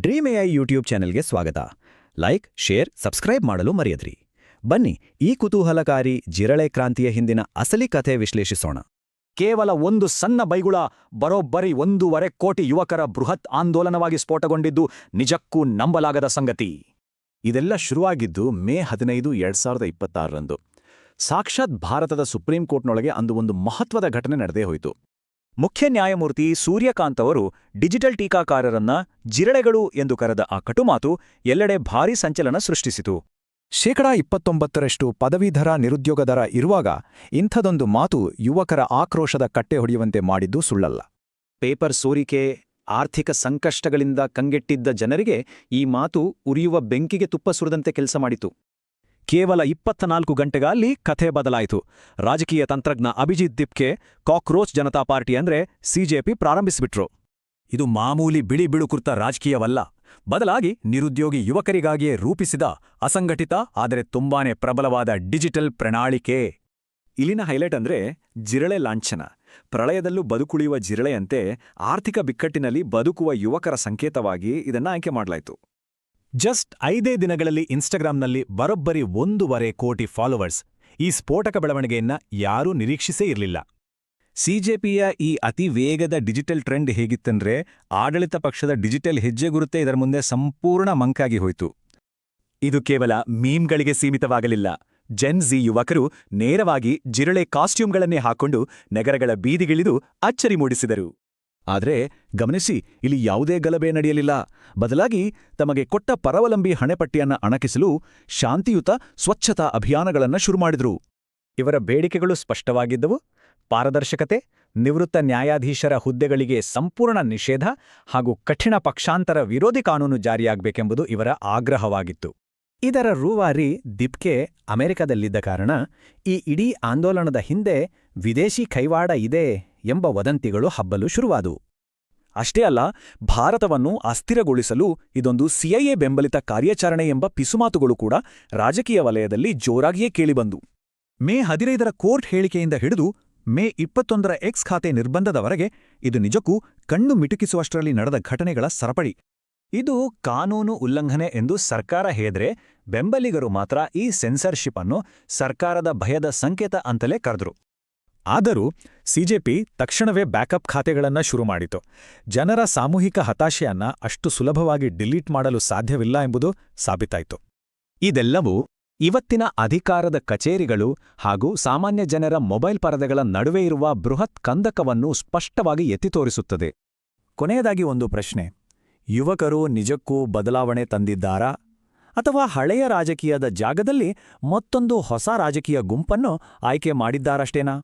Dream AI YouTube ಚಾನೆಲ್ಗೆ ಸ್ವಾಗತ. Like, share, subscribe ಮಾಡಲು ಮರೆಯದ್ರಿ. ಬನ್ನಿ, ಈ ಕುತೂಹಲಕಾರಿ ಜಿರಳೆ ಕ್ರಾಂತಿಯ ಹಿಂದಿನ ಅಸಲಿ ಕಥೆ ವಿಶ್ಲೇಷಿಸೋಣ. ಕೇವಲ ಒಂದು ಸಣ್ಣ ಬೈಗುಳ ಬರೋಬ್ಬರಿ 1.5 ಕೋಟಿ ಯುವಕರ ಬೃಹತ್ ಆಂದೋಲನವಾಗಿ ಸ್ಫೋಟಗೊಂಡಿದ್ದು ನಿಜಕ್ಕೂ ನಂಬಲಾಗದ ಸಂಗತಿ. ಇದೆಲ್ಲ ಶುರುವಾಗಿದ್ದು ಮೇ 15, 2026ರಂದು. ಸಾಕ್ಷಾತ್ ಭಾರತದ ಸುಪ್ರೀಂ ಕೋರ್ಟ್ನೊಳಗೆ ಅಂದು ಒಂದು ಮಹತ್ವದ ಘಟನೆ ನಡೆದೇ ಹೋಯಿತು. ಮುಖ್ಯ ನ್ಯಾಯಮೂರ್ತಿ ಸೂರ್ಯಕಾಂತ್ ಅವರು ಡಿಜಿಟಲ್ ಟೀಕಾಕಾರರನ್ನ ಜಿರಳೆಗಳು ಎಂದು ಕರೆದ ಆ ಕಟುಮಾತು ಎಲ್ಲೆಡೆ ಭಾರೀ ಸಂಚಲನ ಸೃಷ್ಟಿಸಿತು. 29% ಪದವೀಧರ ನಿರುದ್ಯೋಗ ದರ ಇರುವಾಗ ಇಂಥದೊಂದು ಮಾತು ಯುವಕರ ಆಕ್ರೋಶದ ಕಟ್ಟೆ ಹೊಡೆಯುವಂತೆ ಮಾಡಿದ್ದು ಸುಳ್ಳಲ್ಲ. ಪೇಪರ್ ಸೋರಿಕೆ, ಆರ್ಥಿಕ ಸಂಕಷ್ಟಗಳಿಂದ ಕಂಗೆಟ್ಟಿದ್ದ ಜನರಿಗೆ ಈ ಮಾತು ಉರಿಯುವ ಬೆಂಕಿಗೆ ತುಪ್ಪ ಸುರಿದಂತೆ ಕೆಲಸ ಮಾಡಿತು. ಕೇವಲ 24 ಗಂಟೆಗಳಲ್ಲಿ ಕಥೆ ಬದಲಾಯಿತು. ರಾಜಕೀಯ ತಂತ್ರಜ್ಞ ಅಭಿಜಿತ್ ದಿಪ್ಕೆ ಕಾಕ್ರೋಚ್ ಜನತಾ ಪಾರ್ಟಿ ಅಂದ್ರೆ ಸಿಜೆಪಿ ಪ್ರಾರಂಭಿಸಿಬಿಟ್ರು. ಇದು ಮಾಮೂಲಿ ಬಿಳಿ ಬಿಳುಕುರ್ತ ರಾಜಕೀಯವಲ್ಲ, ಬದಲಾಗಿ ನಿರುದ್ಯೋಗಿ ಯುವಕರಿಗಾಗಿಯೇ ರೂಪಿಸಿದ ಅಸಂಘಟಿತ ಆದರೆ ತುಂಬಾನೇ ಪ್ರಬಲವಾದ ಡಿಜಿಟಲ್ ಪ್ರಣಾಳಿಕೆ. ಇಲ್ಲಿನ ಹೈಲೈಟ್ ಅಂದ್ರೆ ಜಿರಳೆ ಲಾಂಛನ. ಪ್ರಳಯದಲ್ಲೂ ಬದುಕುಳಿಯುವ ಜಿರಳೆಯಂತೆ ಆರ್ಥಿಕ ಬಿಕ್ಕಟ್ಟಿನಲ್ಲಿ ಬದುಕುವ ಯುವಕರ ಸಂಕೇತವಾಗಿ ಇದನ್ನ ಆಯ್ಕೆ ಮಾಡಲಾಯಿತು. ಜಸ್ಟ್ 5 ದಿನಗಳಲ್ಲಿ ಇನ್ಸ್ಟಾಗ್ರಾಂನಲ್ಲಿ ಬರೋಬ್ಬರಿ 1.5 ಕೋಟಿ ಫಾಲೋವರ್ಸ್. ಈ ಸ್ಫೋಟಕ ಬೆಳವಣಿಗೆಯನ್ನ ಯಾರೂ ನಿರೀಕ್ಷಿಸೇ ಇರಲಿಲ್ಲ. ಸಿಜೆಪಿಯ ಈ ಅತಿ ವೇಗದ ಡಿಜಿಟಲ್ ಟ್ರೆಂಡ್ ಹೇಗಿತ್ತಂದ್ರೆ ಆಡಳಿತ ಪಕ್ಷದ ಡಿಜಿಟಲ್ ಹೆಜ್ಜೆಗುರುತೇ ಇದರ ಮುಂದೆ ಸಂಪೂರ್ಣ ಮಂಕಾಗಿ ಹೋಯಿತು. ಇದು ಕೇವಲ ಮೀಮ್ಗಳಿಗೆ ಸೀಮಿತವಾಗಲಿಲ್ಲ. ಜೆನ್ ಝಿ ಯುವಕರು ನೇರವಾಗಿ ಜಿರಳೆ ಕಾಸ್ಟ್ಯೂಮ್ಗಳನ್ನೇ ಹಾಕೊಂಡು ನಗರಗಳ ಬೀದಿಗಿಳಿದು ಅಚ್ಚರಿ ಮೂಡಿಸಿದರು. ಆದರೆ ಗಮನಿಸಿ, ಇಲ್ಲಿ ಯಾವುದೇ ಗಲಭೆ ನಡೆಯಲಿಲ್ಲ. ಬದಲಾಗಿ ತಮಗೆ ಕೊಟ್ಟ ಪರಾವಲಂಬಿ ಹಣೆಪಟ್ಟಿಯನ್ನ ಅಣಕಿಸಲು ಶಾಂತಿಯುತ ಸ್ವಚ್ಛತಾ ಅಭಿಯಾನಗಳನ್ನು ಶುರುಮಾಡಿದ್ರು. ಇವರ ಬೇಡಿಕೆಗಳು ಸ್ಪಷ್ಟವಾಗಿದ್ದವು: ಪಾರದರ್ಶಕತೆ, ನಿವೃತ್ತ ನ್ಯಾಯಾಧೀಶರ ಹುದ್ದೆಗಳಿಗೆ ಸಂಪೂರ್ಣ ನಿಷೇಧ ಹಾಗೂ ಕಠಿಣ ಪಕ್ಷಾಂತರ ವಿರೋಧಿ ಕಾನೂನು ಜಾರಿಯಾಗಬೇಕೆಂಬುದು ಇವರ ಆಗ್ರಹವಾಗಿತ್ತು. ಇದರ ರೂವಾರಿ ದಿಪ್ಕೆ ಅಮೆರಿಕದಲ್ಲಿದ್ದ ಕಾರಣ ಈ ಇಡೀ ಆಂದೋಲನದ ಹಿಂದೆ ವಿದೇಶಿ ಕೈವಾಡ ಇದೆ ಎಂಬ ವದಂತಿಗಳು ಹಬ್ಬಲು ಶುರುವಾದವು. ಅಷ್ಟೇ ಅಲ್ಲ, ಭಾರತವನ್ನು ಅಸ್ಥಿರಗೊಳಿಸಲು ಇದೊಂದು ಸಿಐಎ ಬೆಂಬಲಿತ ಕಾರ್ಯಾಚರಣೆ ಎಂಬ ಪಿಸುಮಾತುಗಳು ಕೂಡ ರಾಜಕೀಯ ವಲಯದಲ್ಲಿ ಜೋರಾಗಿಯೇ ಕೇಳಿಬಂದು. ಮೇ 15ರ ಕೋರ್ಟ್ ಹೇಳಿಕೆಯಿಂದ ಹಿಡಿದು ಮೇ 21ರ ಎಕ್ಸ್ ಖಾತೆ ನಿರ್ಬಂಧದವರೆಗೆ ಇದು ನಿಜಕ್ಕೂ ಕಣ್ಣು ಮಿಟುಕಿಸುವಷ್ಟರಲ್ಲಿ ನಡೆದ ಘಟನೆಗಳ ಸರಪಳಿ. ಇದು ಕಾನೂನು ಉಲ್ಲಂಘನೆ ಎಂದು ಸರ್ಕಾರ ಹೇಳಿದ್ರೆ, ಬೆಂಬಲಿಗರು ಮಾತ್ರ ಈ ಸೆನ್ಸರ್ಶಿಪ್ ಅನ್ನು ಸರ್ಕಾರದ ಭಯದ ಸಂಕೇತ ಅಂತಲೇ ಕರೆದ್ರು. ಆದರೂ ಸಿಜೆಪಿ ತಕ್ಷಣವೇ ಬ್ಯಾಕಪ್ ಖಾತೆಗಳನ್ನ ಶುರು ಮಾಡಿತು. ಜನರ ಸಾಮೂಹಿಕ ಹತಾಶೆಯನ್ನ ಅಷ್ಟು ಸುಲಭವಾಗಿ ಡಿಲೀಟ್ ಮಾಡಲು ಸಾಧ್ಯವಿಲ್ಲ ಎಂಬುದು ಸಾಬೀತಾಯಿತು. ಇದೆಲ್ಲವೂ ಇವತ್ತಿನ ಅಧಿಕಾರದ ಕಚೇರಿಗಳು ಹಾಗೂ ಸಾಮಾನ್ಯ ಜನರ ಮೊಬೈಲ್ ಪರದೆಗಳ ನಡುವೆ ಇರುವ ಬೃಹತ್ ಕಂದಕವನ್ನು ಸ್ಪಷ್ಟವಾಗಿ ಎತ್ತಿ ತೋರಿಸುತ್ತದೆ. ಕೊನೆಯದಾಗಿ ಒಂದು ಪ್ರಶ್ನೆ: ಯುವಕರು ನಿಜಕ್ಕೂ ಬದಲಾವಣೆ ತಂದಿದ್ದಾರಾ, ಅಥವಾ ಹಳೆಯ ರಾಜಕೀಯದ ಜಾಗದಲ್ಲಿ ಮತ್ತೊಂದು ಹೊಸ ರಾಜಕೀಯ ಗುಂಪನ್ನು ಆಯ್ಕೆ ಮಾಡಿದ್ದಾರಷ್ಟೇನಾ?